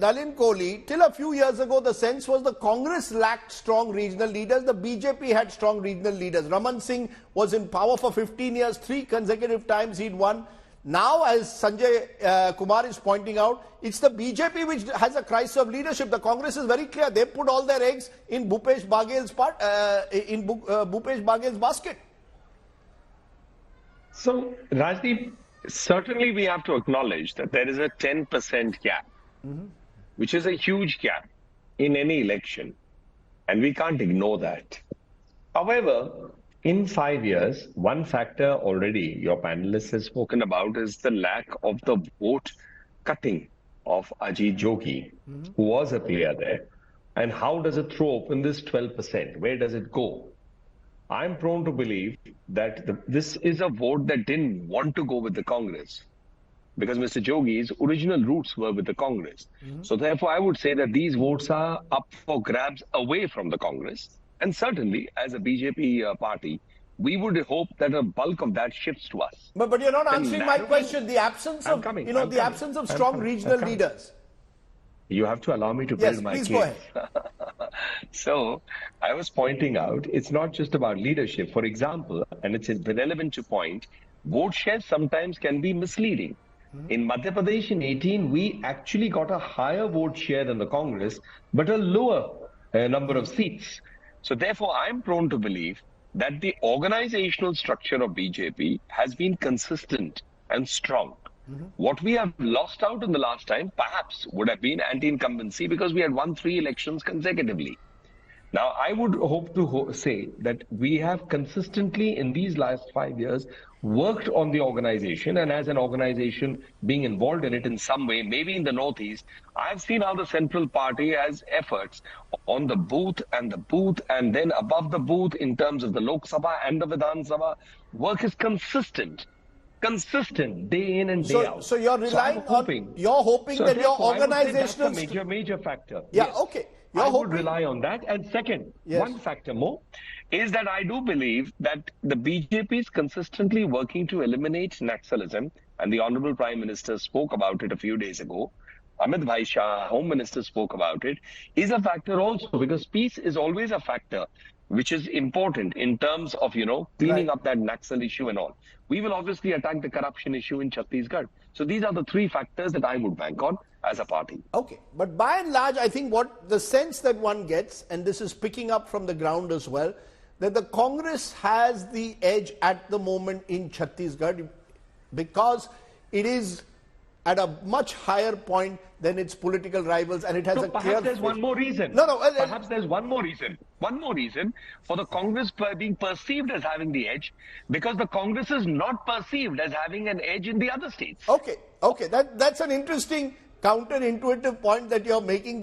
Nalin Kohli, till a few years ago, the sense was the Congress lacked strong regional leaders. The BJP had strong regional leaders. Raman Singh was in power for 15 years, 3 consecutive times he'd won. Now, as Sanjay Kumar is pointing out, it's the BJP which has a crisis of leadership. The Congress is very clear. They put all their eggs in Bhupesh Bagel's basket. So, Rajdeep, certainly we have to acknowledge that there is a 10% gap, which is a huge gap in any election, and we can't ignore that. However, in 5 years, one factor already your panelists has spoken about is the lack of the vote cutting of Ajit Jogi, who was a player there. And how does it throw open this 12%? Where does it go? I'm prone to believe that this is a vote that didn't want to go with the Congress because Mr. Jogi's original roots were with the Congress. So therefore, I would say that these votes are up for grabs away from the Congress. And certainly, as a BJP party, we would hope that a bulk of that shifts to us. But you're not answering my question. The absence of, absence of strong regional leaders. You have to allow me to build my case. Go ahead. So, I was pointing out, it's not just about leadership. For example, and it's relevant to point, vote shares sometimes can be misleading. In Madhya Pradesh in 18, we actually got a higher vote share than the Congress, but a lower number of seats. So therefore, I'm prone to believe that the organizational structure of BJP has been consistent and strong. What we have lost out in the last time perhaps would have been anti-incumbency because we had won 3 elections consecutively. Now, I would hope to say that we have consistently in these last 5 years worked on the organization, and as an organization being involved in it in some way, maybe in the Northeast, I've seen how the Central Party has efforts on the booth and then above the booth in terms of the Lok Sabha and the Vidhan Sabha. Work is consistent day in and day out. So you're relying you're hoping that your organizational... That's a major factor. Yeah, yes. Okay. I would rely on that. And second, one factor more is that I do believe that the BJP is consistently working to eliminate Naxalism, and the Honorable Prime Minister spoke about it a few days ago. Amit Bhai Shah, Home Minister, spoke about it, is a factor also because peace is always a factor which is important in terms of, cleaning up that Naxal issue and all. We will obviously attack the corruption issue in Chhattisgarh. So these are the 3 factors that I would bank on as a party. Okay, but by and large, I think what the sense that one gets, and this is picking up from the ground as well, that the Congress has the edge at the moment in Chhattisgarh because it is at a much higher point than its political rivals, and it has a clear... Perhaps there's one more reason. Perhaps there's one more reason. One more reason for the Congress being perceived as having the edge, because the Congress is not perceived as having an edge in the other states. Okay. That's an interesting counterintuitive point that you're making there.